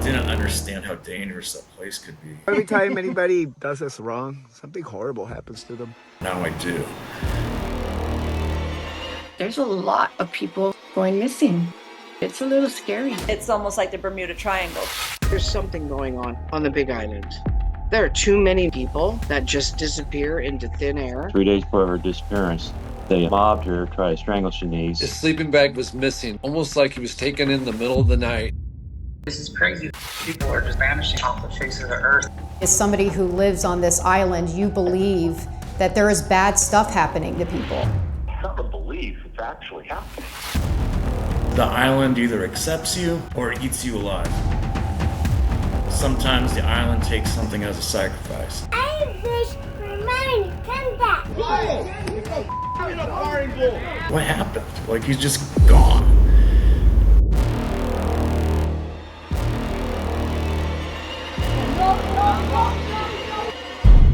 didn't understand how dangerous that place could be. Every time anybody does us wrong, something horrible happens to them. Now I do. There's a lot of people going missing. It's a little scary. It's almost like the Bermuda Triangle. There's something going on the Big Island. There are too many people that just disappear into thin air. 3 days before her disappearance, they mobbed her, tried to strangle Chenise. His sleeping bag was missing, almost like he was taken in the middle of the night. This is crazy. People are just vanishing off the face of the earth. As somebody who lives on this island, you believe that there is bad stuff happening to people. It's not a belief, it's actually happening. The island either accepts you or it eats you alive. Sometimes the island takes something as a sacrifice. I wish for mine to come back. What happened? Like, he's just gone.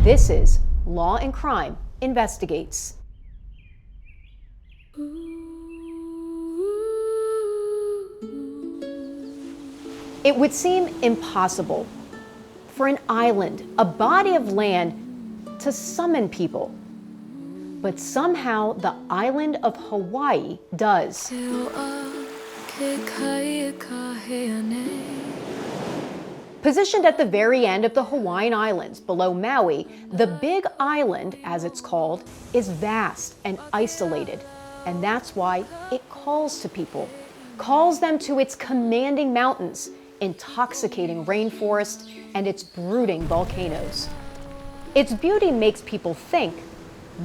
This is Law and Crime Investigates. It would seem impossible for an island, a body of land, to summon people. But somehow the island of Hawaii does. Positioned at the very end of the Hawaiian Islands, below Maui, the Big Island, as it's called, is vast and isolated. And that's why it calls to people, calls them to its commanding mountains, intoxicating rainforest, and its brooding volcanoes. Its beauty makes people think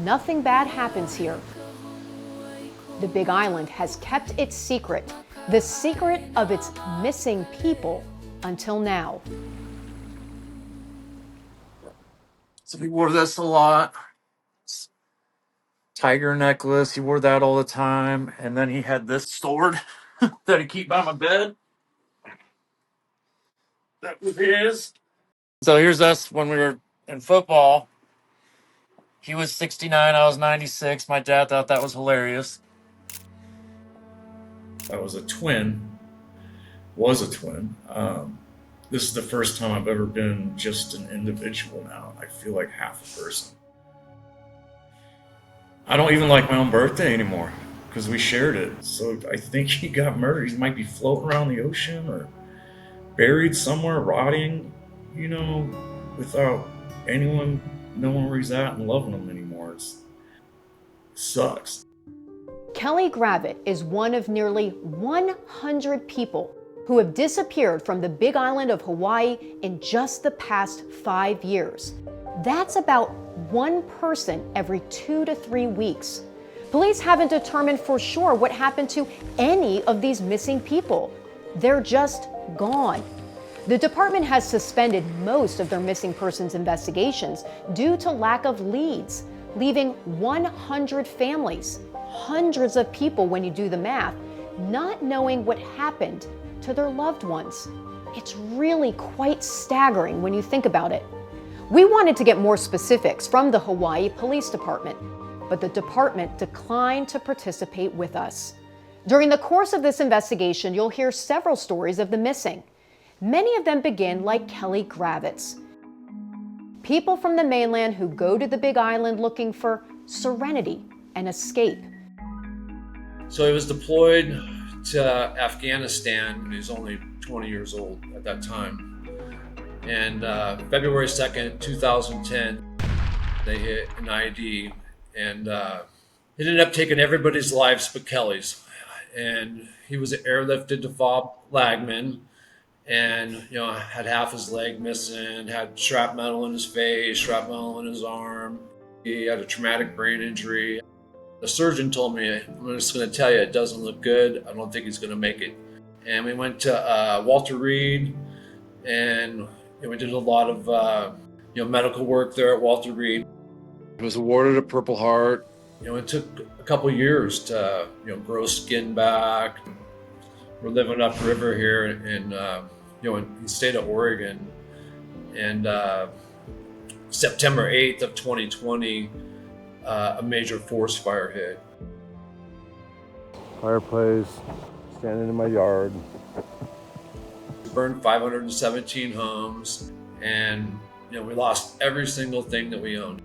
nothing bad happens here. The Big Island has kept its secret, the secret of its missing people, until now. So he wore this a lot. Tiger necklace, he wore that all the time. And then he had this sword that he keep by my bed. That was his. So here's us when we were in football. He was 69, I was 96. My dad thought that was hilarious. I was a twin. This is the first time I've ever been just an individual now. I feel like half a person. I don't even like my own birthday anymore because we shared it. So I think he got murdered. He might be floating around the ocean or buried somewhere, rotting, without anyone knowing where he's at and loving him anymore. It sucks. Kelly Gravitt is one of nearly 100 people who have disappeared from the Big Island of Hawaii in just the past 5 years. That's about one person every 2 to 3 weeks. Police haven't determined for sure what happened to any of these missing people. They're just gone. The department has suspended most of their missing persons investigations due to lack of leads, leaving 100 families, hundreds of people when you do the math, not knowing what happened to their loved ones. It's really quite staggering when you think about it. We wanted to get more specifics from the Hawaii Police Department, but the department declined to participate with us. During the course of this investigation, you'll hear several stories of the missing. Many of them begin like Kelly Gravitt's. People from the mainland who go to the Big Island looking for serenity and escape. So he was deployed to Afghanistan when he was only 20 years old at that time. And February 2nd, 2010, they hit an IED, and it ended up taking everybody's lives but Kelly's. And he was airlifted to Fob Lagman, and had half his leg missing, had shrapnel in his face, shrapnel in his arm. He had a traumatic brain injury. The surgeon told me, I'm just going to tell you, it doesn't look good. I don't think he's going to make it. And we went to Walter Reed, and we did a lot of medical work there at Walter Reed. He was awarded a Purple Heart. It took a couple years to grow skin back. We're living upriver here in the state of Oregon, and September 8th of 2020, a major forest fire hit. Fireplace, standing in my yard. burned 517 homes, and we lost every single thing that we owned.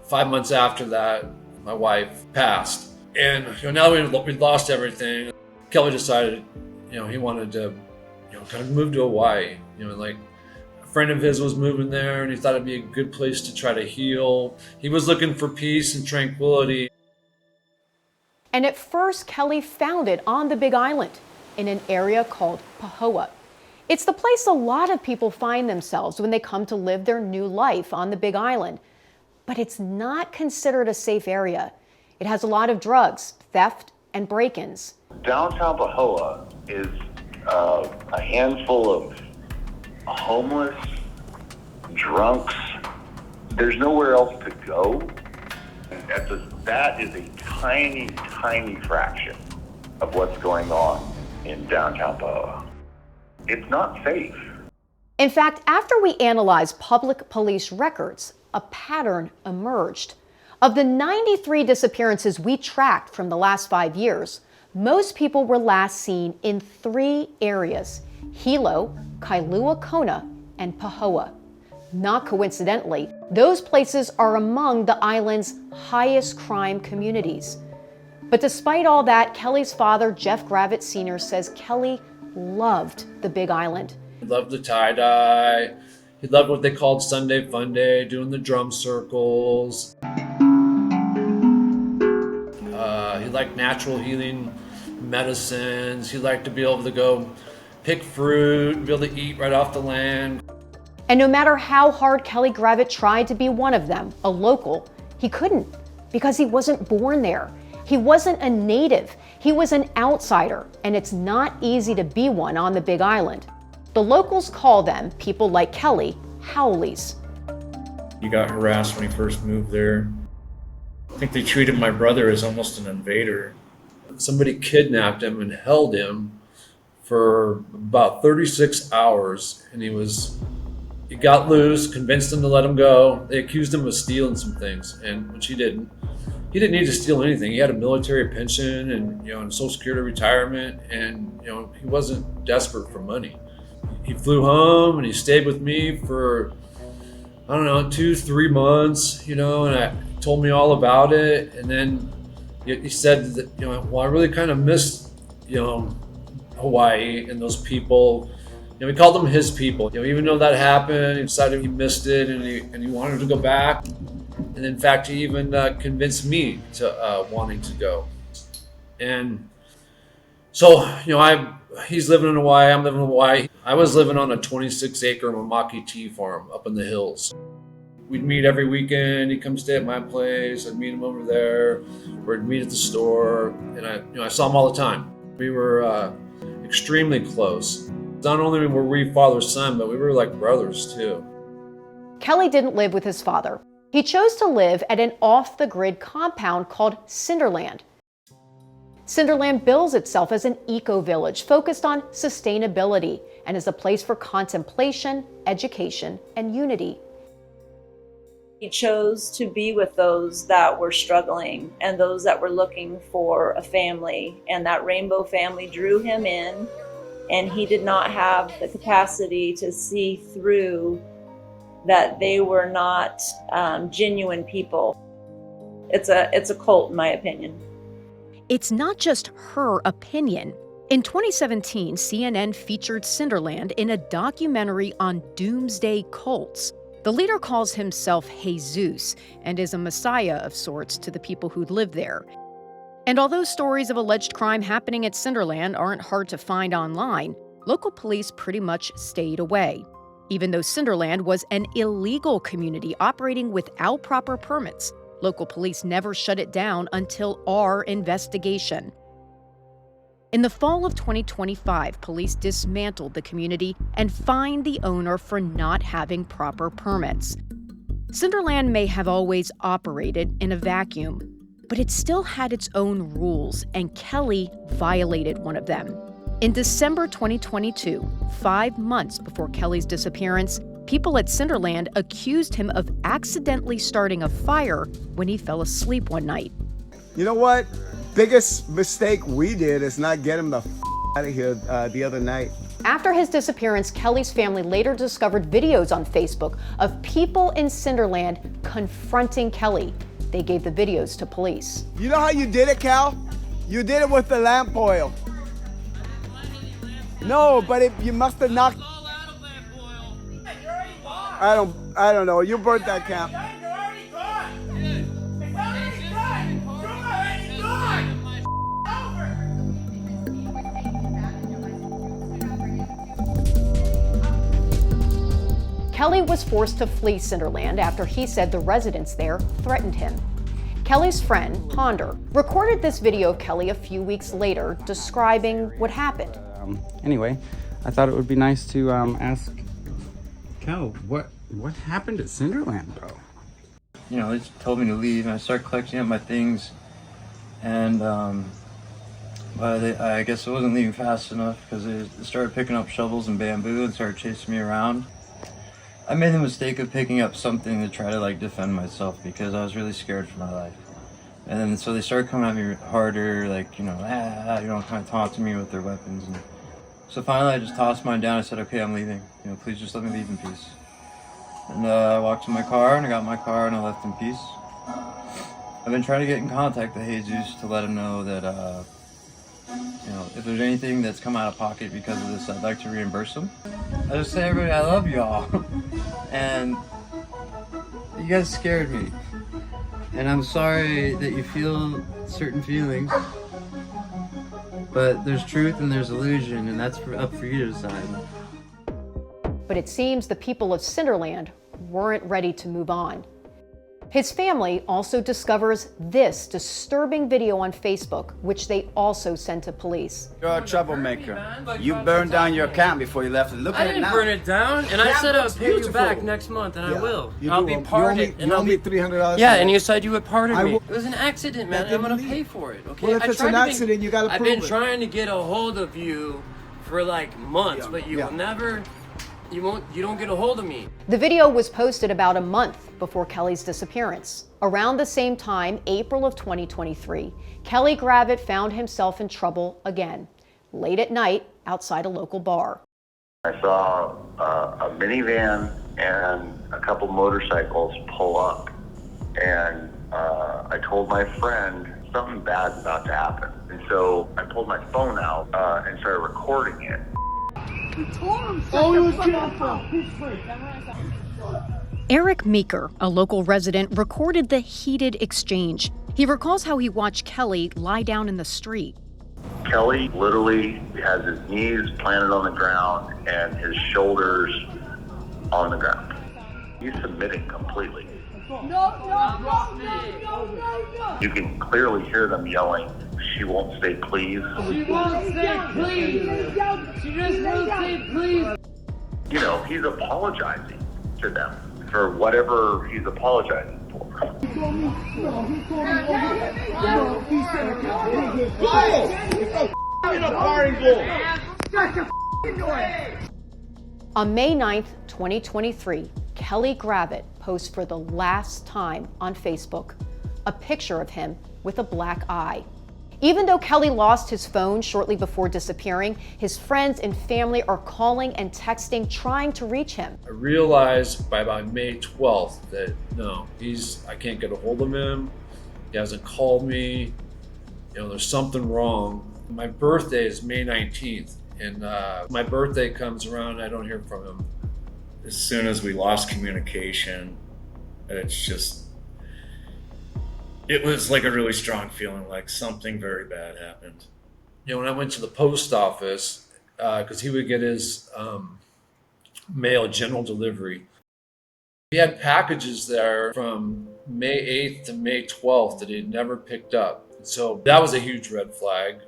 5 months after that, my wife passed, and now we'd lost everything. Kelly decided, he wanted to, kind of move to Hawaii. Like a friend of his was moving there, and he thought it'd be a good place to try to heal. He was looking for peace and tranquility. And at first, Kelly found it on the Big Island in an area called Pahoa. It's the place a lot of people find themselves when they come to live their new life on the Big Island. But it's not considered a safe area. It has a lot of drugs, theft, and break-ins. Downtown Pahoa is a handful of homeless, drunks. There's nowhere else to go. That is a tiny, tiny fraction of what's going on in downtown Pahoa. It's not safe. In fact, after we analyzed public police records, a pattern emerged. Of the 93 disappearances we tracked from the last 5 years, most people were last seen in 3 areas: Hilo, Kailua Kona, and Pahoa. Not coincidentally, those places are among the island's highest crime communities. But despite all that, Kelly's father, Jeff Gravit Sr., says Kelly loved the Big Island. He loved the tie-dye. He loved what they called Sunday Fun Day, doing the drum circles. He liked natural healing medicines. He liked to be able to go pick fruit, be able to eat right off the land. And no matter how hard Kelly Gravitt tried to be one of them, a local, he couldn't because he wasn't born there. He wasn't a native. He was an outsider, and it's not easy to be one on the Big Island. The locals call them, people like Kelly, Howleys. He got harassed when he first moved there. I think they treated my brother as almost an invader. Somebody kidnapped him and held him for about 36 hours, and he got loose, convinced them to let him go. They accused him of stealing some things, which he didn't. He didn't need to steal anything. He had a military pension and and Social Security retirement, and he wasn't desperate for money. He flew home and he stayed with me for 2-3 months, and told me all about it. And then he said that I really kind of missed Hawaii and those people. We called them his people. Even though that happened, he decided he missed it and he wanted to go back. And in fact, he even convinced me to wanting to go. And so, he's living in Hawaii, I'm living in Hawaii. I was living on a 26-acre Mamaki tea farm up in the hills. We'd meet every weekend. He'd come stay at my place. I'd meet him over there. We'd meet at the store. And I saw him all the time. We were extremely close. Not only were we father-son, but we were like brothers too. Kelly didn't live with his father. He chose to live at an off-the-grid compound called Cinderland. Cinderland bills itself as an eco-village focused on sustainability and is a place for contemplation, education, and unity. He chose to be with those that were struggling and those that were looking for a family, and that rainbow family drew him in, and he did not have the capacity to see through that they were not genuine people. It's a cult, in my opinion. It's not just her opinion. In 2017, CNN featured Cinderland in a documentary on doomsday cults. The leader calls himself Jesus and is a messiah of sorts to the people who live there. And although stories of alleged crime happening at Cinderland aren't hard to find online, local police pretty much stayed away. Even though Cinderland was an illegal community operating without proper permits, local police never shut it down until our investigation. In the fall of 2025, police dismantled the community and fined the owner for not having proper permits. Cinderland may have always operated in a vacuum, but it still had its own rules, and Kelly violated one of them. In December 2022, 5 months before Kelly's disappearance, people at Cinderland accused him of accidentally starting a fire when he fell asleep one night. You know what? Biggest mistake we did is not get him the out of here the other night. After his disappearance, Kelly's family later discovered videos on Facebook of people in Cinderland confronting Kelly. They gave the videos to police. You know how you did it, Cal? You did it with the lamp oil. No, but you must have knocked. I don't know. You burnt that camp. Kelly was forced to flee Cinderland after he said the residents there threatened him. Kelly's friend, Ponder, recorded this video of Kelly a few weeks later describing what happened. Anyway, I thought it would be nice to ask Kel, what happened at Cinderland, bro? You know, they just told me to leave, and I started collecting up my things, and but I guess I wasn't leaving fast enough because they started picking up shovels and bamboo and started chasing me around. I made the mistake of picking up something to try to like defend myself because I was really scared for my life. And then so they started coming at me harder, like, you know, kind of taunt to me with their weapons. And so finally I just tossed mine down. I said, okay, I'm leaving. You know, please just let me leave in peace. And I walked to my car and I got in my car and I left in peace. I've been trying to get in contact with Jesus to let him know that, you know, if there's anything that's come out of pocket because of this, I'd like to reimburse them. I just say, everybody, I love y'all. And you guys scared me. And I'm sorry that you feel certain feelings. But there's truth and there's illusion, and that's up for you to decide. But it seems the people of Cinderland weren't ready to move on. His family also discovers this disturbing video on Facebook, which they also sent to police. You're a troublemaker. You burned down your account before you left. Look at it now. I didn't burn it down, and I said I would pay you back next month, and I will. I'll be parted. You owe me $300. Yeah, and you said you would pardon me. It was an accident, man. I'm gonna pay for it. Okay. Well, if it's an accident, you gotta prove it. I've been trying to get a hold of you for like months, but you will never. You don't get a hold of me. The video was posted about a month before Kelly's disappearance. Around the same time, April of 2023, Kelly Gravitt found himself in trouble again, late at night outside a local bar. I saw a minivan and a couple motorcycles pull up, and I told my friend something bad's about to happen. And so I pulled my phone out and started recording it. Eric Meeker, a local resident, recorded the heated exchange. He recalls how he watched Kelly lie down in the street. Kelly literally has his knees planted on the ground and his shoulders on the ground. He's submitting completely. No. You can clearly hear them yelling, "She won't say please." She won't say please. She just won't say please. You know, he's apologizing to them for whatever he's apologizing for. On May 9th, 2023, Kelly Gravitt posts for the last time on Facebook a picture of him with a black eye. Even though Kelly lost his phone shortly before disappearing, his friends and family are calling and texting, trying to reach him. I realized by about May 12th that no, I can't get a hold of him. He hasn't called me. You know, there's something wrong. My birthday is May 19th, and my birthday comes around and I don't hear from him. As soon as we lost communication, it was like a really strong feeling, like something very bad happened. You know, when I went to the post office, because he would get his mail general delivery, he had packages there from May 8th to May 12th that he had never picked up. So that was a huge red flag.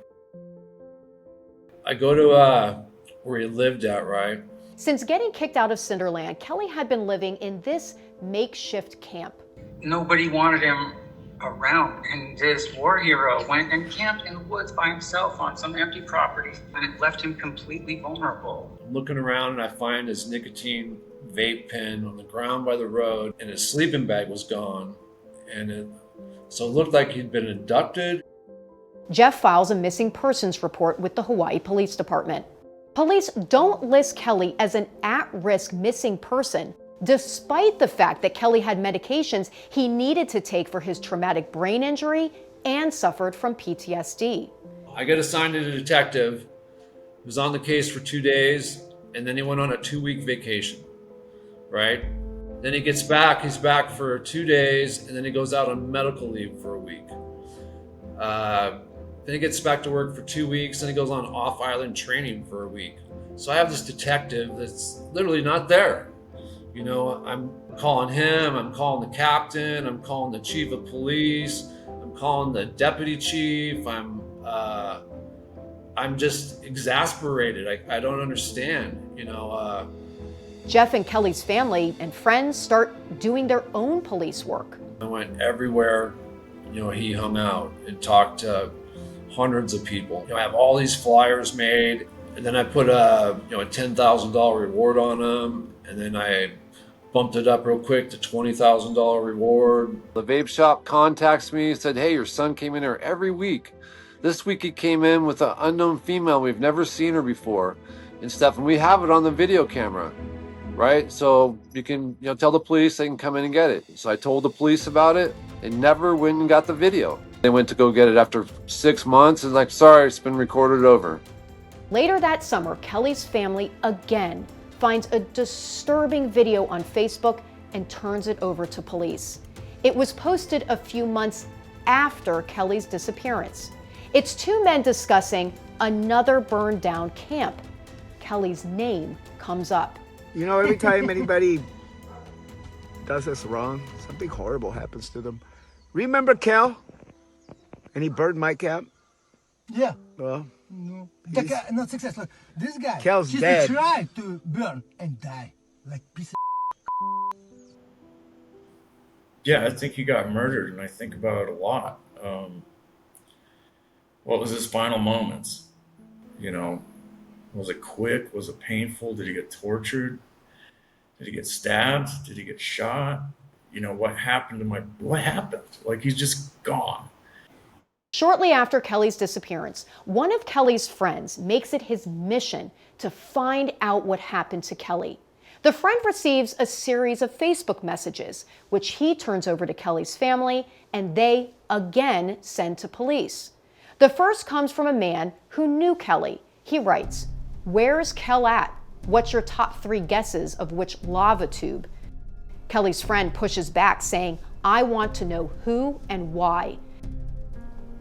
I go to where he lived at, right? Since getting kicked out of Cinderland, Kelly had been living in this makeshift camp. Nobody wanted him around, and this war hero went and camped in the woods by himself on some empty property, and it left him completely vulnerable. I'm looking around and I find his nicotine vape pen on the ground by the road, and his sleeping bag was gone, and so it looked like he'd been abducted. Jeff files a missing persons report with the Hawaii Police Department. Police don't list Kelly as an at-risk missing person, despite the fact that Kelly had medications he needed to take for his traumatic brain injury and suffered from PTSD. I get assigned to a detective who was on the case for 2 days, and then he went on a 2-week vacation, right? Then he gets back, he's back for 2 days, and then he goes out on medical leave for a week. Then he gets back to work for 2 weeks, and he goes on off-island training for a week. So I have this detective that's literally not there. You know, I'm calling him, I'm calling the captain, I'm calling the chief of police, I'm calling the deputy chief, I'm just exasperated. I don't understand, you know. Jeff and Kelly's family and friends start doing their own police work. I went everywhere, you know, he hung out and talked to hundreds of people. You know, I have all these flyers made, and then I put a $10,000 reward on them, and then I bumped it up real quick to $20,000 reward. The vape shop contacts me, said, hey, your son came in here every week. This week he came in with an unknown female. We've never seen her before and stuff, and we have it on the video camera, right? So you can tell the police they can come in and get it. So I told the police about it. They never went and got the video. They went to go get it after 6 months and like, sorry, it's been recorded over. Later that summer, Kelly's family again finds a disturbing video on Facebook and turns it over to police. It was posted a few months after Kelly's disappearance. It's two men discussing another burned down camp. Kelly's name comes up. You know, every time anybody does us wrong, something horrible happens to them. Remember Kel? And he burned my camp? Yeah. Well, no. That guy, not successful. This guy, Kel's just dead. tried to burn and die like piece of Yeah, I think he got murdered, and I think about it a lot. What was his final moments? You know, was it quick? Was it painful? Did he get tortured? Did he get stabbed? Did he get shot? You know, what happened? Like, he's just gone. Shortly after Kelly's disappearance, one of Kelly's friends makes it his mission to find out what happened to Kelly. The friend receives a series of Facebook messages, which he turns over to Kelly's family, and they again send to police. The first comes from a man who knew Kelly. He writes, "Where's Kel at? What's your top 3 guesses of which lava tube?" Kelly's friend pushes back, saying, "I want to know who and why."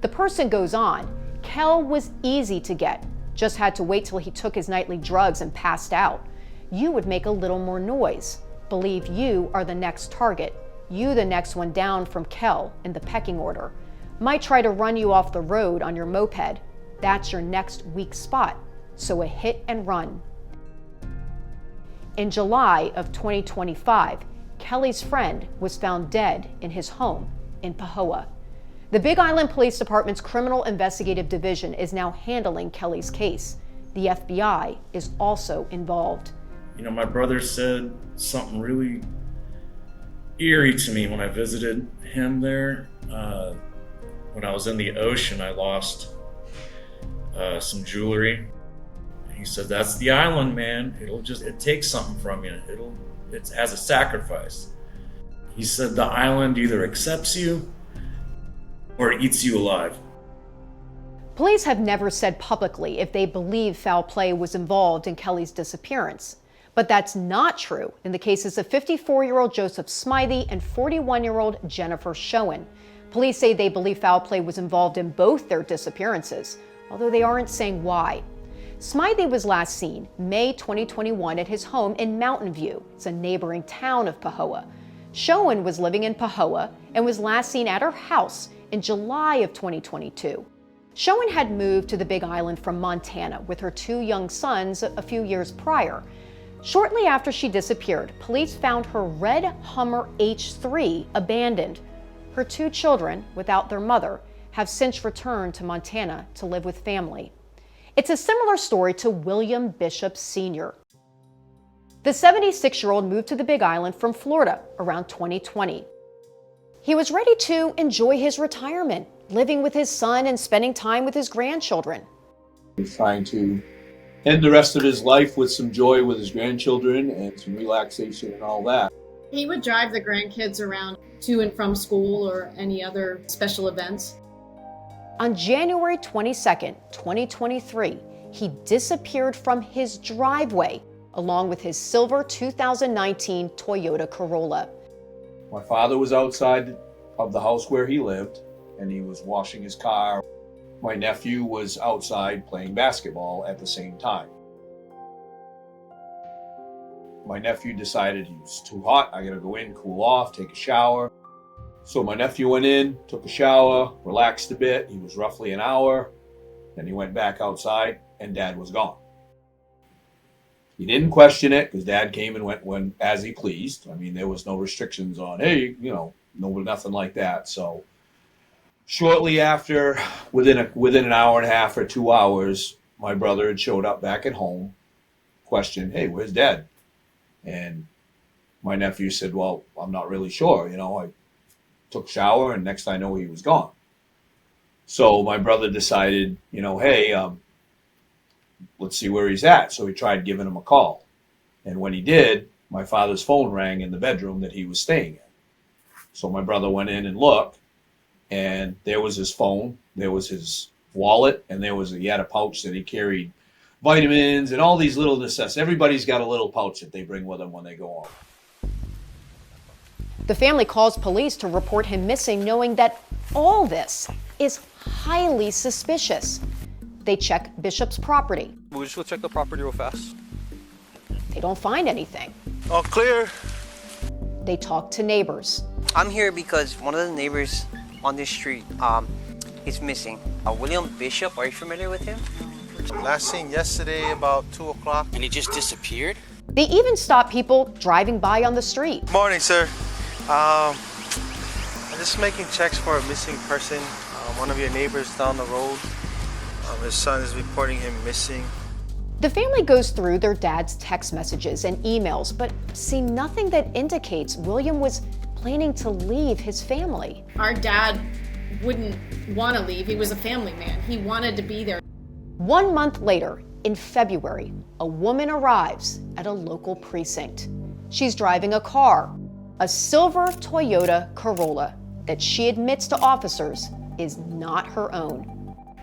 The person goes on, "Kel was easy to get. Just had to wait till he took his nightly drugs and passed out. You would make a little more noise. Believe you are the next target. You the next one down from Kel in the pecking order. Might try to run you off the road on your moped. That's your next weak spot. So a hit and run." In July of 2025, Kelly's friend was found dead in his home in Pahoa. The Big Island Police Department's Criminal Investigative Division is now handling Kelly's case. The FBI is also involved. You know, my brother said something really eerie to me when I visited him there. When I was in the ocean, I lost some jewelry. He said, "That's the island, man. It takes something from you. It's as a sacrifice." He said the island either accepts you or it eats you alive. Police have never said publicly if they believe foul play was involved in Kelly's disappearance. But that's not true in the cases of 54-year-old Joseph Smythe and 41-year-old Jennifer Schoen. Police say they believe foul play was involved in both their disappearances, although they aren't saying why. Smythe was last seen May 2021 at his home in Mountain View. It's a neighboring town of Pahoa. Schoen was living in Pahoa and was last seen at her house in July of 2022. Schoen had moved to the Big Island from Montana with her 2 young sons a few years prior. Shortly after she disappeared, police found her red Hummer H3 abandoned. Her 2 children, without their mother, have since returned to Montana to live with family. It's a similar story to William Bishop Sr. The 76-year-old moved to the Big Island from Florida around 2020. He was ready to enjoy his retirement, living with his son and spending time with his grandchildren. Trying to end the rest of his life with some joy with his grandchildren and some relaxation and all that. He would drive the grandkids around to and from school or any other special events. On January 22nd, 2023, he disappeared from his driveway along with his silver 2019 Toyota Corolla. My father was outside of the house where he lived, and he was washing his car. My nephew was outside playing basketball at the same time. My nephew decided he was too hot. I gotta go in, cool off, take a shower. So my nephew went in, took a shower, relaxed a bit. He was roughly an hour. Then he went back outside, and Dad was gone. He didn't question it because Dad came and went as he pleased. I mean, there was no restrictions on, hey, nothing like that. So shortly after, within an hour and a half or 2 hours, my brother had showed up back at home, questioned, hey, where's Dad? And my nephew said, well, I'm not really sure. I took a shower, and next I know he was gone. So my brother decided, hey, let's see where he's at. So he tried giving him a call. And when he did, my father's phone rang in the bedroom that he was staying in. So my brother went in and looked, and there was his phone, there was his wallet, and he had a pouch that he carried vitamins and all these little necessities. Everybody's got a little pouch that they bring with them when they go on. The family calls police to report him missing, knowing that all this is highly suspicious. They check Bishop's property. We'll just go check the property real fast. They don't find anything. All clear. They talk to neighbors. I'm here because one of the neighbors on this street is missing. William Bishop, are you familiar with him? Last seen yesterday about 2 o'clock. And he just disappeared? They even stop people driving by on the street. Morning, sir. I'm just making checks for a missing person. One of your neighbors down the road. His son is reporting him missing. The family goes through their dad's text messages and emails, but see nothing that indicates William was planning to leave his family. Our dad wouldn't want to leave. He was a family man. He wanted to be there. 1 month later, in February, a woman arrives at a local precinct. She's driving a car, a silver Toyota Corolla, that she admits to officers is not her own.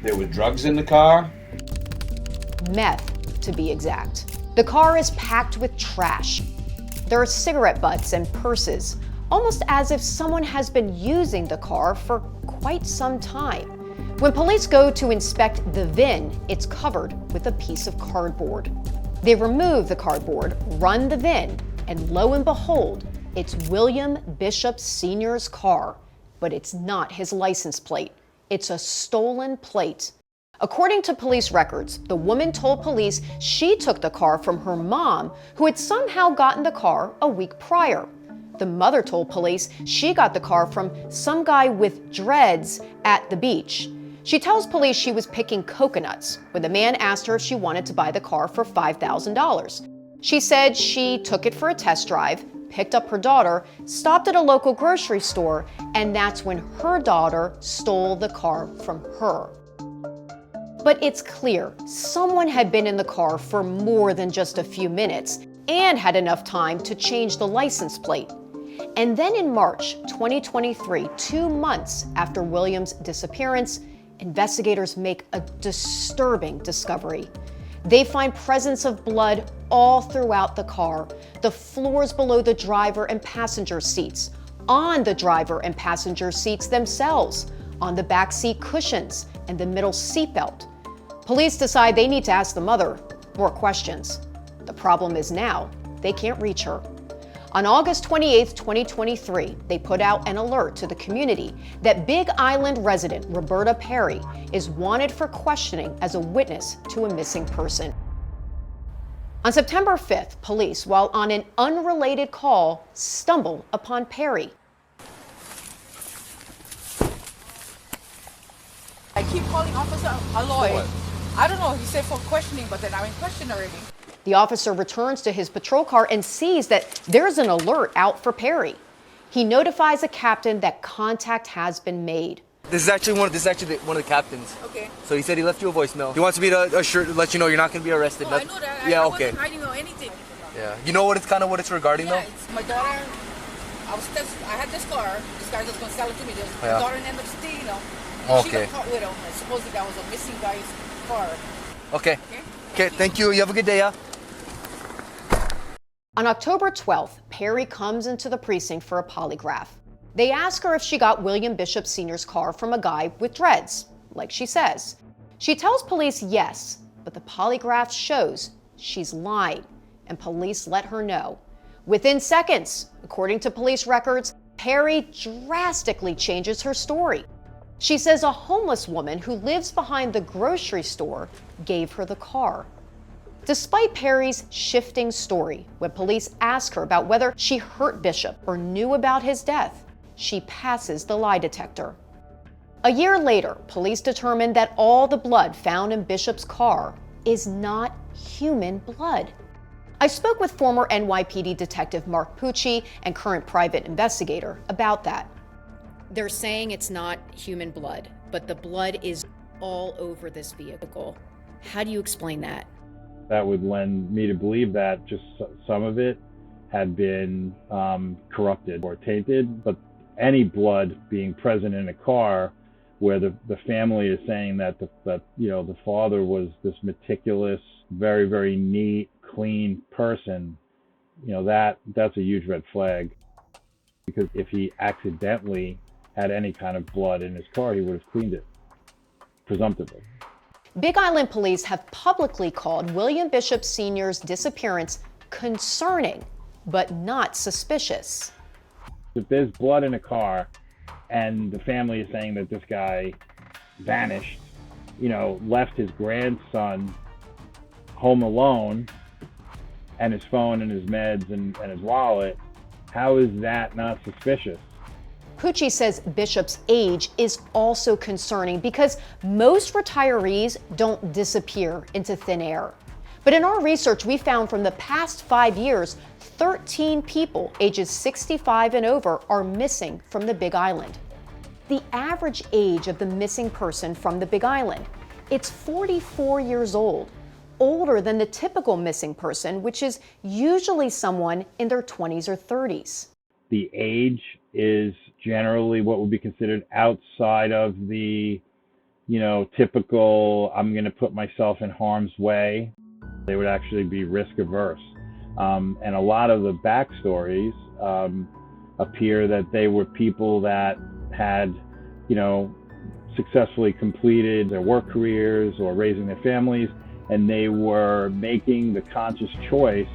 There were drugs in the car. Meth, to be exact. The car is packed with trash. There are cigarette butts and purses, almost as if someone has been using the car for quite some time. When police go to inspect the VIN, it's covered with a piece of cardboard. They remove the cardboard, run the VIN, and lo and behold, it's William Bishop Sr.'s car, but it's not his license plate. It's a stolen plate. According to police records, the woman told police she took the car from her mom, who had somehow gotten the car a week prior. The mother told police she got the car from some guy with dreads at the beach. She tells police she was picking coconuts when the man asked her if she wanted to buy the car for $5,000. She said she took it for a test drive, picked up her daughter, stopped at a local grocery store, and that's when her daughter stole the car from her. But it's clear someone had been in the car for more than just a few minutes and had enough time to change the license plate. And then in March 2023, 2 months after William's disappearance, investigators make a disturbing discovery. They find presence of blood all throughout the car, the floors below the driver and passenger seats, on the driver and passenger seats themselves, on the back seat cushions and the middle seatbelt. Police decide they need to ask the mother more questions. The problem is now they can't reach her. On August 28, 2023, they put out an alert to the community that Big Island resident Roberta Perry is wanted for questioning as a witness to a missing person. On September 5th, police, while on an unrelated call, stumble upon Perry. I keep calling Officer Aloy. I don't know, he said for questioning, but then I'm in question already. The officer returns to his patrol car and sees that there's an alert out for Perry. He notifies a captain that contact has been made. This is actually one of the captains. Okay. So he said he left you a voicemail. He wants me to let you know you're not going to be arrested. No, I know that. Yeah, I okay. wasn't hiding or anything. Yeah. You know what it's regarding though? It's my daughter. I had this car. This guy was going to sell it to me. My Yeah. daughter ended up stealing, you know. Okay. She got caught with him. And supposedly that was a missing guy's car. Okay. Okay, thank you. You have a good day, yeah? On October 12th, Perry comes into the precinct for a polygraph. They ask her if she got William Bishop Sr.'s car from a guy with dreads, like she says. She tells police yes, but the polygraph shows she's lying, and police let her know. Within seconds, according to police records, Perry drastically changes her story. She says a homeless woman who lives behind the grocery store gave her the car. Despite Perry's shifting story, when police ask her about whether she hurt Bishop or knew about his death, she passes the lie detector. A year later, police determined that all the blood found in Bishop's car is not human blood. I spoke with former NYPD detective Mark Pucci and current private investigator about that. They're saying it's not human blood, but the blood is all over this vehicle. How do you explain that? That would lend me to believe that just some of it had been corrupted or tainted, but any blood being present in a car where the family is saying that the father was this meticulous, very, very neat, clean person, that's a huge red flag. Because if he accidentally had any kind of blood in his car, he would have cleaned it, presumptively. Big Island police have publicly called William Bishop Sr.'s disappearance concerning, but not suspicious. If there's blood in a car and the family is saying that this guy vanished, left his grandson home alone and his phone and his meds and his wallet, how is that not suspicious? Pucci says Bishop's age is also concerning because most retirees don't disappear into thin air. But in our research, we found from the past 5 years, 13 people ages 65 and over are missing from the Big Island. The average age of the missing person from the Big Island, it's 44 years old, older than the typical missing person, which is usually someone in their 20s or 30s. The age is generally what would be considered outside of the, typical, I'm going to put myself in harm's way. They would actually be risk averse. And a lot of the backstories appear that they were people that had, successfully completed their work careers or raising their families, and they were making the conscious choice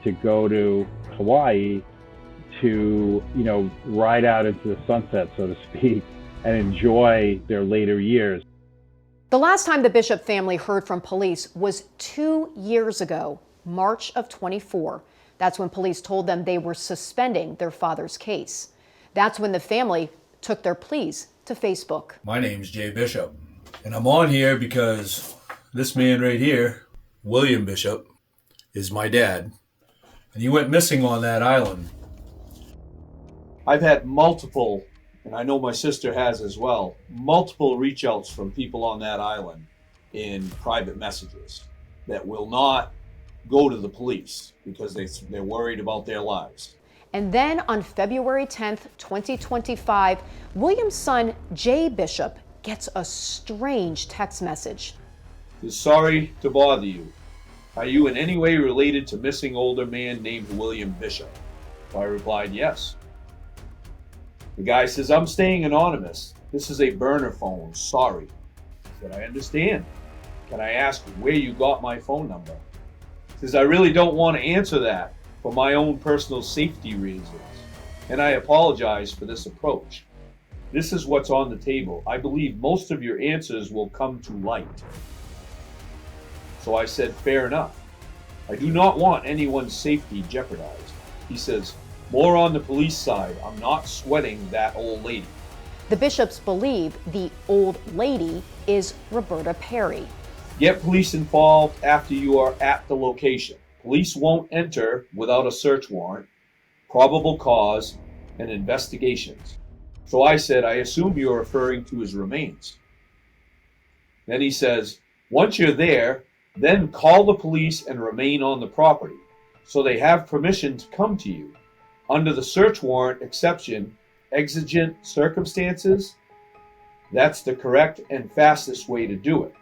to go to Hawaii to, ride out into the sunset, so to speak, and enjoy their later years. The last time the Bishop family heard from police was 2 years ago, March of 24. That's when police told them they were suspending their father's case. That's when the family took their pleas to Facebook. My name's Jay Bishop, and I'm on here because this man right here, William Bishop, is my dad, and he went missing on that island. I've had multiple, and I know my sister has as well, multiple reach outs from people on that island in private messages that will not go to the police because they're worried about their lives. And then on February 10th, 2025, William's son, Jay Bishop, gets a strange text message. Sorry to bother you. Are you in any way related to missing older man named William Bishop? I replied, yes. The guy says, I'm staying anonymous. This is a burner phone. Sorry. I said, I understand. Can I ask where you got my phone number? He says, I really don't want to answer that for my own personal safety reasons. And I apologize for this approach. This is what's on the table. I believe most of your answers will come to light. So I said, fair enough. I do not want anyone's safety jeopardized. He says, more on the police side. I'm not sweating that old lady. The Bishops believe the old lady is Roberta Perry. Get police involved after you are at the location. Police won't enter without a search warrant, probable cause, and investigations. So I said, I assume you're referring to his remains. Then he says, once you're there, then call the police and remain on the property, so they have permission to come to you. Under the search warrant exception, exigent circumstances, that's the correct and fastest way to do it.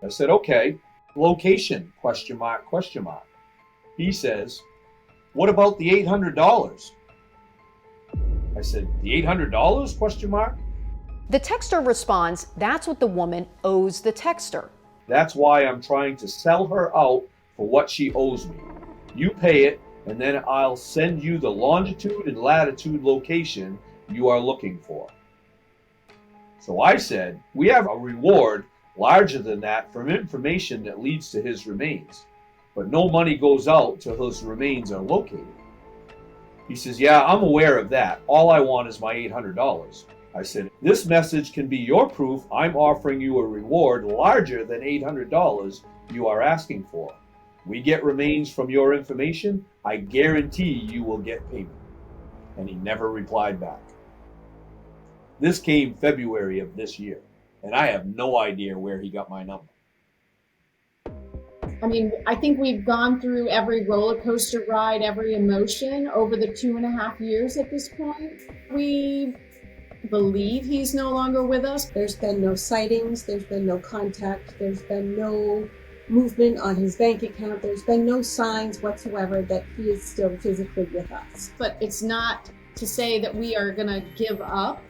I said, okay. Location, ? He says, what about the $800? I said, the $800? ? The texter responds, that's what the woman owes the texter. That's why I'm trying to sell her out for what she owes me. You pay it, and then I'll send you the longitude and latitude location you are looking for. So I said, we have a reward larger than that from information that leads to his remains, but no money goes out till his remains are located. He says, yeah, I'm aware of that. All I want is my $800. I said, this message can be your proof I'm offering you a reward larger than $800 you are asking for. We get remains from your information, I guarantee you will get payment. And he never replied back. This came February of this year, and I have no idea where he got my number. I mean, I think we've gone through every roller coaster ride, every emotion over the 2.5 years at this point. We believe he's no longer with us. There's been no sightings, there's been no contact, there's been no movement on his bank account, there's been no signs whatsoever that he is still physically with us. But it's not to say that we are going to give up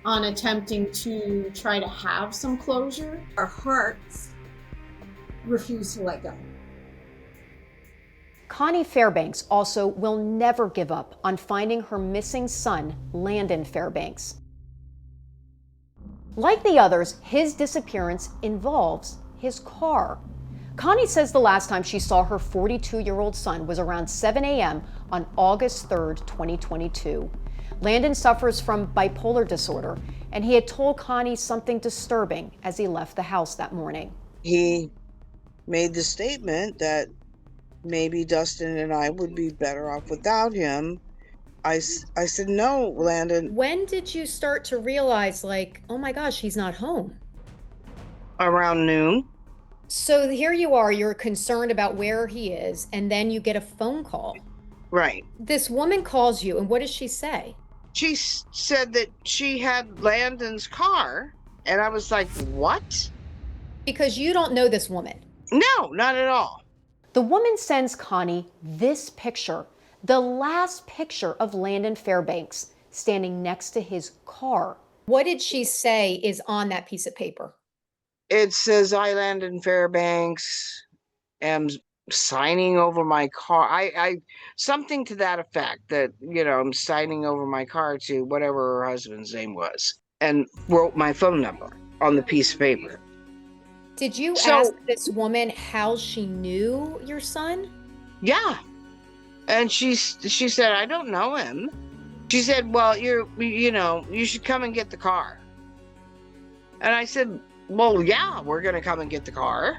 on attempting to try to have some closure. Our hearts refuse to let go. Connie Fairbanks also will never give up on finding her missing son, Landon Fairbanks. Like the others, his disappearance involves his car. Connie says the last time she saw her 42-year-old son was around 7 a.m. on August 3rd, 2022. Landon suffers from bipolar disorder, and he had told Connie something disturbing as he left the house that morning. He made the statement that maybe Dustin and I would be better off without him. I said, no, Landon. When did you start to realize, like, oh my gosh, he's not home? Around noon. So here you are, you're concerned about where he is, and then you get a phone call. Right. This woman calls you, and what does she say? She said that she had Landon's car, and I was like, what? Because you don't know this woman. No, not at all. The woman sends Connie this picture, the last picture of Landon Fairbanks standing next to his car. What did she say is on that piece of paper? It says, I, Landon Fairbanks, am signing over my car. I something to that effect, that, you know, I'm signing over my car to whatever her husband's name was, and wrote my phone number on the piece of paper. Did you ask this woman how she knew your son? Yeah. And she said, I don't know him. She said, well, you should come and get the car. And I said, well, yeah, we're going to come and get the car.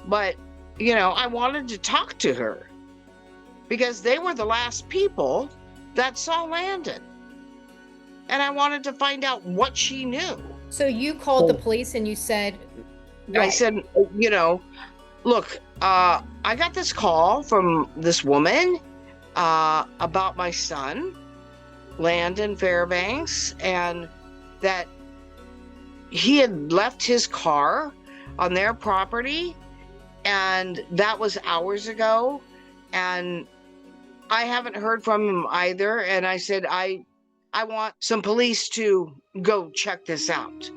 But, I wanted to talk to her because they were the last people that saw Landon. And I wanted to find out what she knew. So you called the police and you said... I said, look, I got this call from this woman about my son, Landon Fairbanks, and that he had left his car on their property, and that was hours ago, and I haven't heard from him either. And I said, I want some police to go check this out.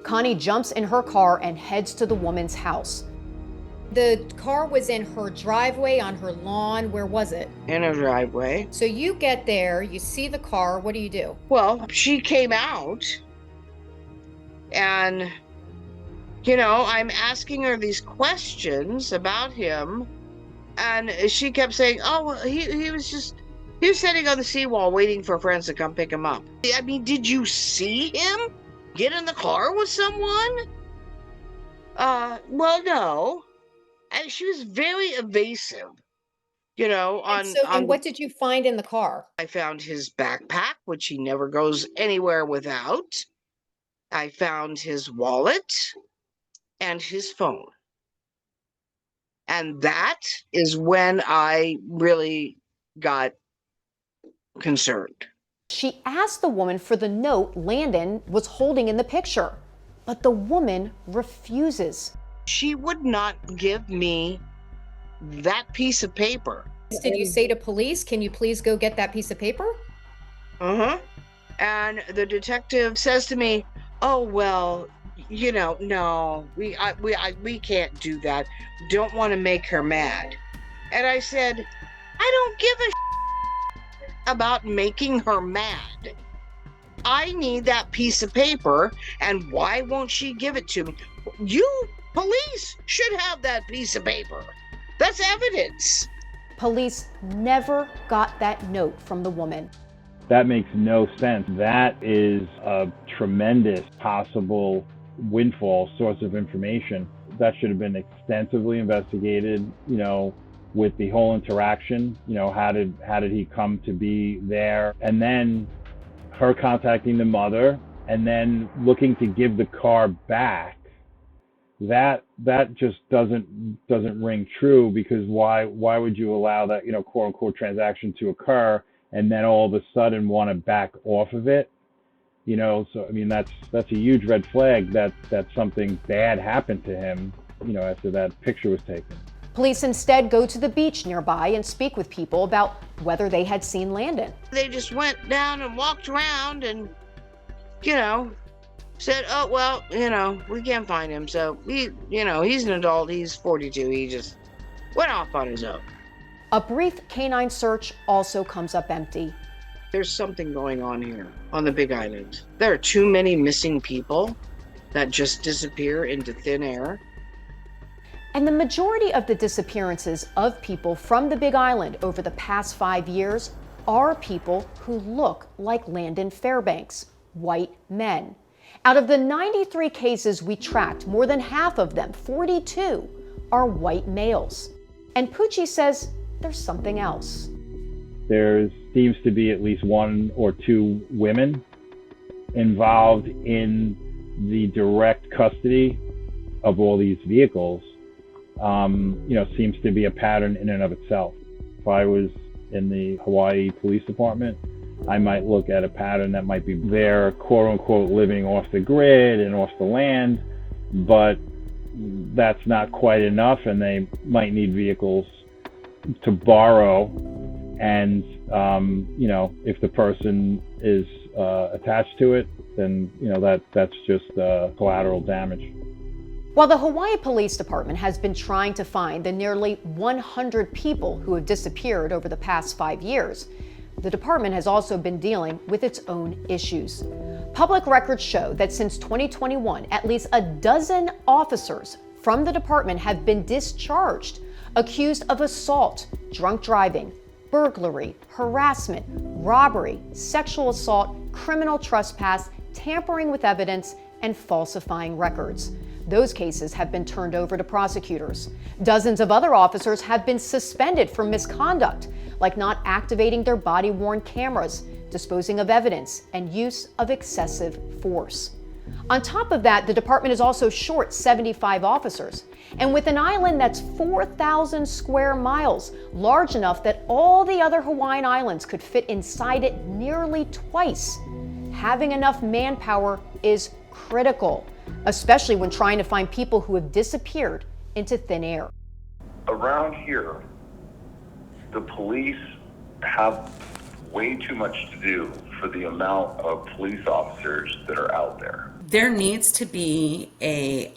Connie jumps in her car and heads to the woman's house. The car was in her driveway, on her lawn. Where was it? In her driveway. So you get there, you see the car. What do? Well, she came out and, I'm asking her these questions about him. And she kept saying, oh, he was sitting on the seawall waiting for friends to come pick him up. I mean, did you see him get in the car with someone? Well, no. And she was very evasive You know, And what did you find in the car? I found his backpack, which he never goes anywhere without. I found his wallet and his phone. And that is when I really got concerned. She asked the woman for the note Landon was holding in the picture, but the woman refuses. She would not give me that piece of paper. Did you say to police, can you please go get that piece of paper? Uh-huh. And the detective says to me, oh, well, you know, no, we can't do that. Don't want to make her mad. And I said, I don't give a about making her mad. I need that piece of paper, and why won't she give it to me? You, police, should have that piece of paper. That's evidence. Police never got that note from the woman. That makes no sense. That is a tremendous possible windfall source of information. That should have been extensively investigated, you know, with the whole interaction, you know, how did he come to be there? And then her contacting the mother and then looking to give the car back. That just doesn't ring true, because why would you allow that, you know, quote unquote transaction to occur and then all of a sudden want to back off of it? You know, so I mean that's a huge red flag that something bad happened to him, you know, after that picture was taken. Police instead go to the beach nearby and speak with people about whether they had seen Landon. They just went down and walked around and, you know, said, oh, well, you know, we can't find him. So, he's an adult. He's 42. He just went off on his own. A brief canine search also comes up empty. There's something going on here on the Big Island. There are too many missing people that just disappear into thin air. And the majority of the disappearances of people from the Big Island over the past 5 years are people who look like Landon Fairbanks, white men. Out of the 93 cases we tracked, more than half of them, 42, are white males. And Pucci says there's something else. There seems to be at least one or two women involved in the direct custody of all these vehicles. You know, seems to be a pattern in and of itself. If I was in the Hawaii Police Department, I might look at a pattern that might be they're quote unquote living off the grid and off the land, but that's not quite enough, and they might need vehicles to borrow. And you know, if the person is attached to it, then you know that's just collateral damage. While the Hawaii Police Department has been trying to find the nearly 100 people who have disappeared over the past 5 years, the department has also been dealing with its own issues. Public records show that since 2021, at least a dozen officers from the department have been discharged, accused of assault, drunk driving, burglary, harassment, robbery, sexual assault, criminal trespass, tampering with evidence, and falsifying records. Those cases have been turned over to prosecutors. Dozens of other officers have been suspended for misconduct, like not activating their body-worn cameras, disposing of evidence, and use of excessive force. On top of that, the department is also short 75 officers. And with an island that's 4,000 square miles, large enough that all the other Hawaiian islands could fit inside it nearly twice, having enough manpower is critical, especially when trying to find people who have disappeared into thin air. Around here, the police have way too much to do for the amount of police officers that are out there. There needs to be a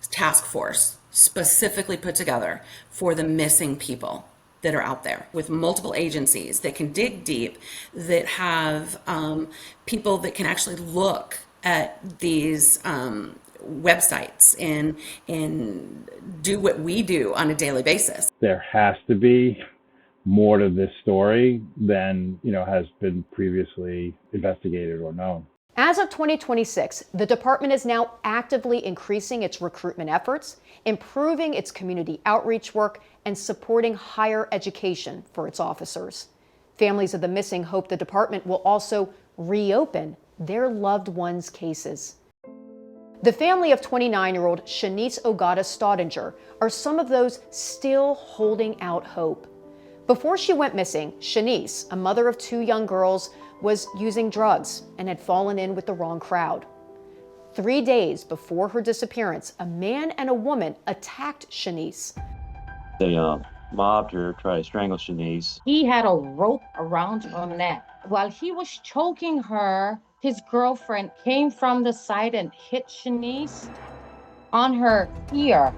task force specifically put together for the missing people that are out there, with multiple agencies that can dig deep, that have people that can actually look at these websites and do what we do on a daily basis. There has to be more to this story than, you know, has been previously investigated or known. As of 2026, the department is now actively increasing its recruitment efforts, improving its community outreach work, and supporting higher education for its officers. Families of the missing hope the department will also reopen their loved ones' cases. The family of 29-year-old Chenise Staudinger are some of those still holding out hope. Before she went missing, Chenise, a mother of 2 young girls, was using drugs and had fallen in with the wrong crowd. 3 days before her disappearance, a man and a woman attacked Chenise. They mobbed her, tried to strangle Chenise. He had a rope around her neck. While he was choking her, his girlfriend came from the side and hit Chenise on her ear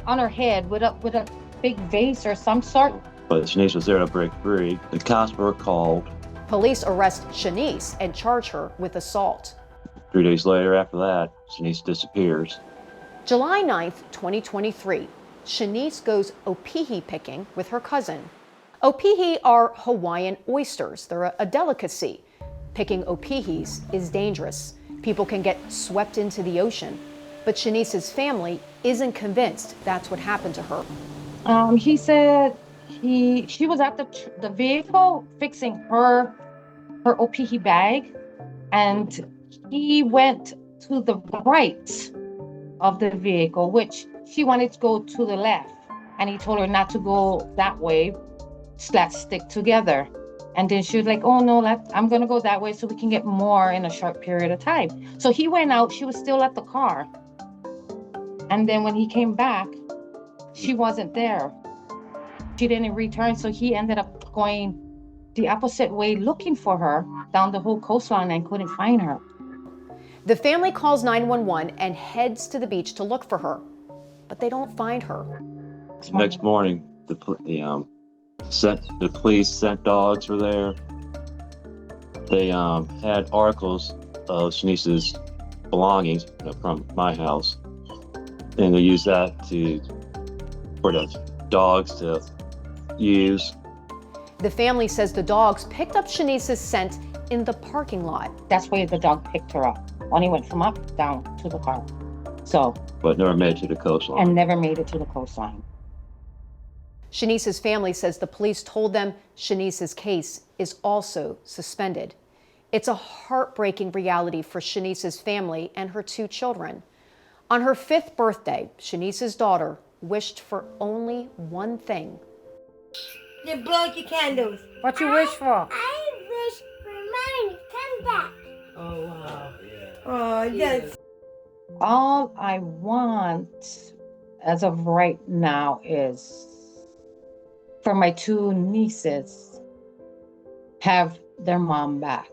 on her head with a big vase or some sort. But Chenise was there to break free. The cops were called. Police arrest Chenise and charge her with assault. 3 days later, after that, Chenise disappears. July 9th, 2023, Chenise goes opihi picking with her cousin. Opihi are Hawaiian oysters. They're a delicacy. Picking opihis is dangerous. People can get swept into the ocean. But Chenise's family isn't convinced that's what happened to her. He said she was at the vehicle fixing her opihi bag, and he went to the right of the vehicle, which she wanted to go to the left, and he told her not to go that way. Let's stick together. And then she was like, oh no, I'm gonna go that way so we can get more in a short period of time. So he went out, she was still at the car. And then when he came back, she wasn't there. She didn't return, so he ended up going the opposite way looking for her down the whole coastline and couldn't find her. The family calls 911 and heads to the beach to look for her, but they don't find her. Next morning, the police sent dogs were there. They had articles of Chenise's belongings from my house, and they used that for the dogs to use. The family says the dogs picked up Chenise's scent in the parking lot. That's where the dog picked her up. Only went from up down to the car. But never made it to the coastline. And never made it to the coastline. Chenise's family says the police told them Chenise's case is also suspended. It's a heartbreaking reality for Chenise's family and her 2 children. On her 5th birthday, Chenise's daughter wished for only one thing. You blow out your candles. What you wish for? I wish for mine to come back. Oh, wow. Oh, yes. All I want as of right now is for my 2 nieces have their mom back.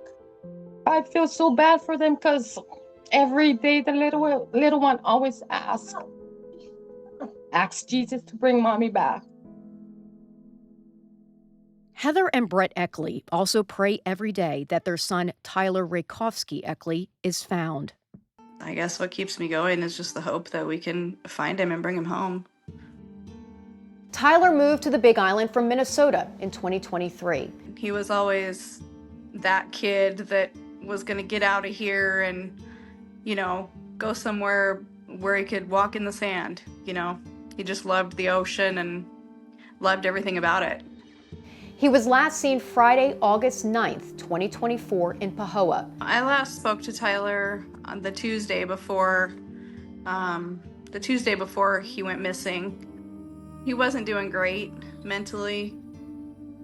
I feel so bad for them because every day the little one always asks Jesus to bring mommy back. Heather and Brett Eckley also pray every day that their son, Tyler Rakowski Eckley, is found. I guess what keeps me going is just the hope that we can find him and bring him home. Tyler moved to the Big Island from Minnesota in 2023. He was always that kid that was going to get out of here and, go somewhere where he could walk in the sand. He just loved the ocean and loved everything about it. He was last seen Friday, August 9th, 2024 in Pahoa. I last spoke to Tyler on the Tuesday before he went missing. He wasn't doing great mentally.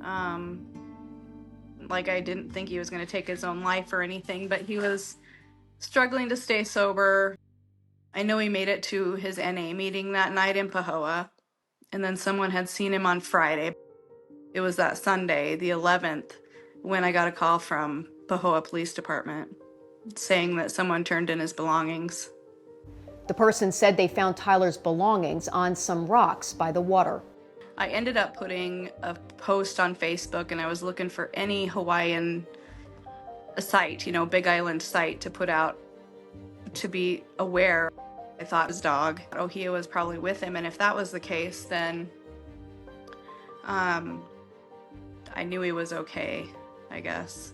I didn't think he was going to take his own life or anything, but he was struggling to stay sober. I know he made it to his NA meeting that night in Pahoa, and then someone had seen him on Friday. It was that Sunday, the 11th, when I got a call from Pahoa Police Department saying that someone turned in his belongings. The person said they found Tyler's belongings on some rocks by the water. I ended up putting a post on Facebook, and I was looking for any Hawaiian site, Big Island site to put out to be aware. I thought his dog, Ohio, was probably with him, and if that was the case, then I knew he was okay, I guess.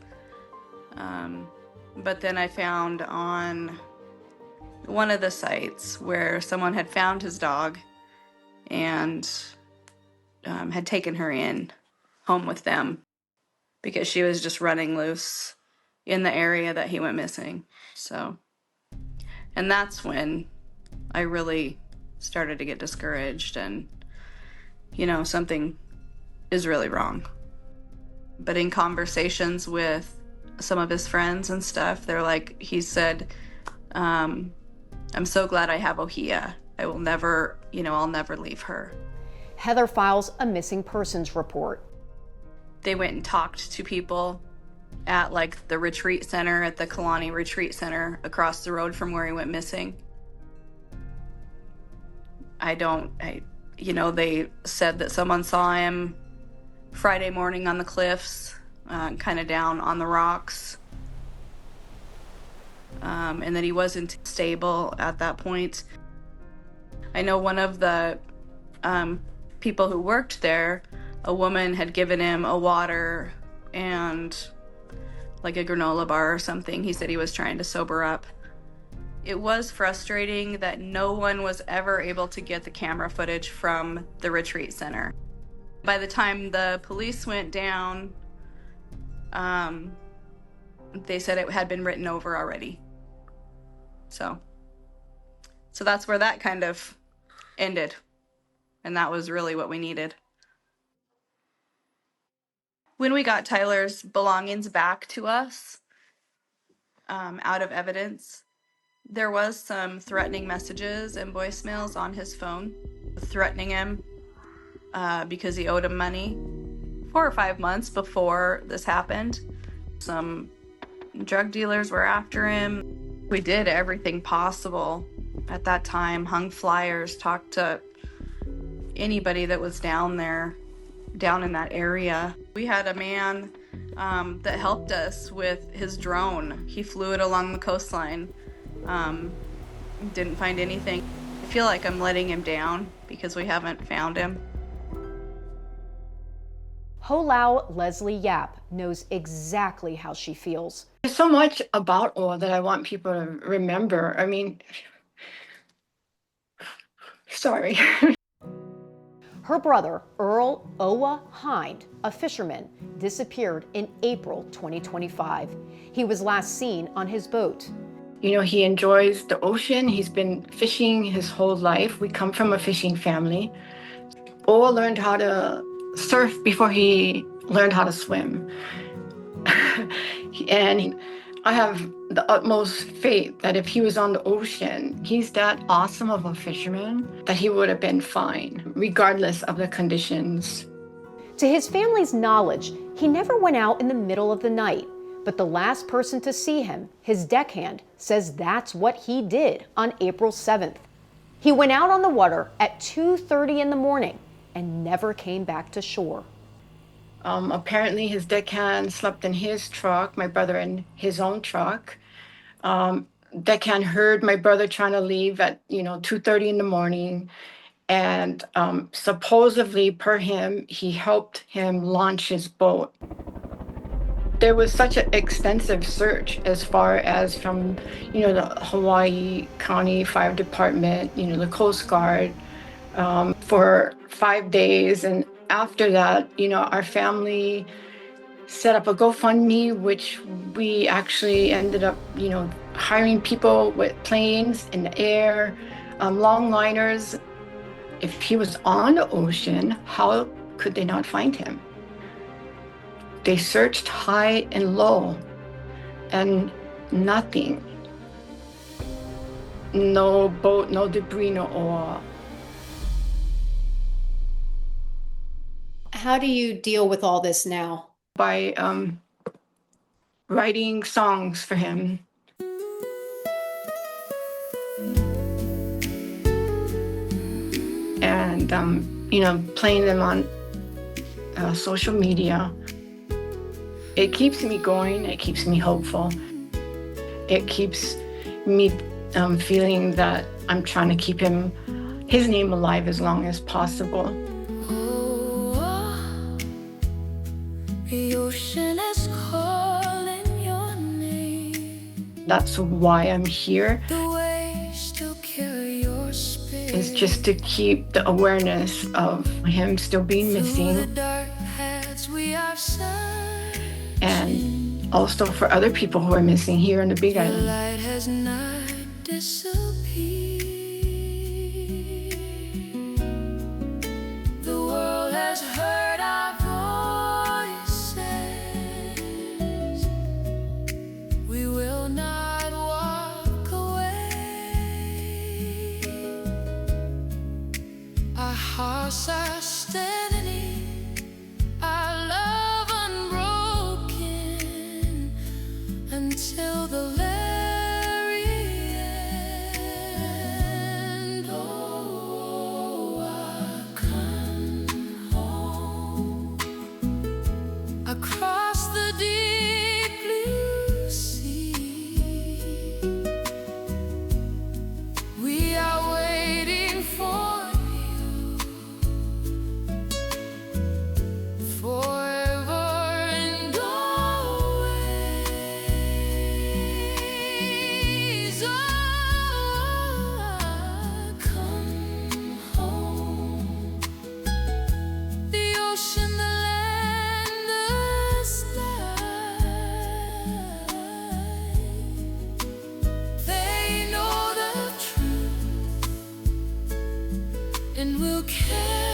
But then I found on one of the sites where someone had found his dog and had taken her in home with them because she was just running loose in the area that he went missing. So, and that's when I really started to get discouraged and, you know, something is really wrong. But in conversations with some of his friends and stuff, they're like, he said, I'm so glad I have Ohia. I will never, I'll never leave her. Heather files a missing persons report. They went and talked to people at like the retreat center, at the Kalani Retreat Center across the road from where he went missing. They said that someone saw him Friday morning on the cliffs, kind of down on the rocks, and that he wasn't stable at that point. I know one of the people who worked there, a woman had given him a water and like a granola bar or something. He said he was trying to sober up. It was frustrating that no one was ever able to get the camera footage from the retreat center. By the time the police went down, they said it had been written over already. So that's where that kind of ended. And that was really what we needed. When we got Tyler's belongings back to us, out of evidence, there was some threatening messages and voicemails on his phone, threatening him because he owed him money. 4 or 5 months before this happened, some drug dealers were after him. We did everything possible at that time, hung flyers, talked to anybody that was down in that area. We had a man that helped us with his drone. He flew it along the coastline. Didn't find anything. I feel like I'm letting him down because we haven't found him. Holau Leslie Yap knows exactly how she feels. There's so much about Ola that I want people to remember. I mean, sorry. Her brother, Earl Owa Hind, a fisherman, disappeared in April 2025. He was last seen on his boat. You know, he enjoys the ocean. He's been fishing his whole life. We come from a fishing family. Owa learned how to surf before he learned how to swim. And I have the utmost faith that if he was on the ocean, he's that awesome of a fisherman that he would have been fine, regardless of the conditions. To his family's knowledge, he never went out in the middle of the night, but the last person to see him, his deckhand, says that's what he did on April 7th. He went out on the water at 2:30 in the morning and never came back to shore. Apparently his deckhand slept in his truck, my brother in his own truck. Deckhand heard my brother trying to leave at 2:30 in the morning, and supposedly per him, he helped him launch his boat. There was such an extensive search as far as from the Hawaii County Fire Department, the Coast Guard, for 5 days. And after that, our family set up a GoFundMe, which we actually ended up, hiring people with planes in the air, longliners. If he was on the ocean, how could they not find him? They searched high and low, and nothing. No boat, no debris, no oil. How do you deal with all this now? By writing songs for him. And, playing them on social media. It keeps me going, it keeps me hopeful. It keeps me feeling that I'm trying to keep his name alive as long as possible. The ocean is calling your name. That's why I'm here. It's just to keep the awareness of him still being missing. And also for other people who are missing here in the Big Island. The world has heard our voices. We will not walk away. Our hearts are steady, our love unbroken until the very end. Oh, I come home across the deep blue sea. We are waiting for you forever and always. Oh, come home. The ocean, the land, the sky. They know the truth and will carry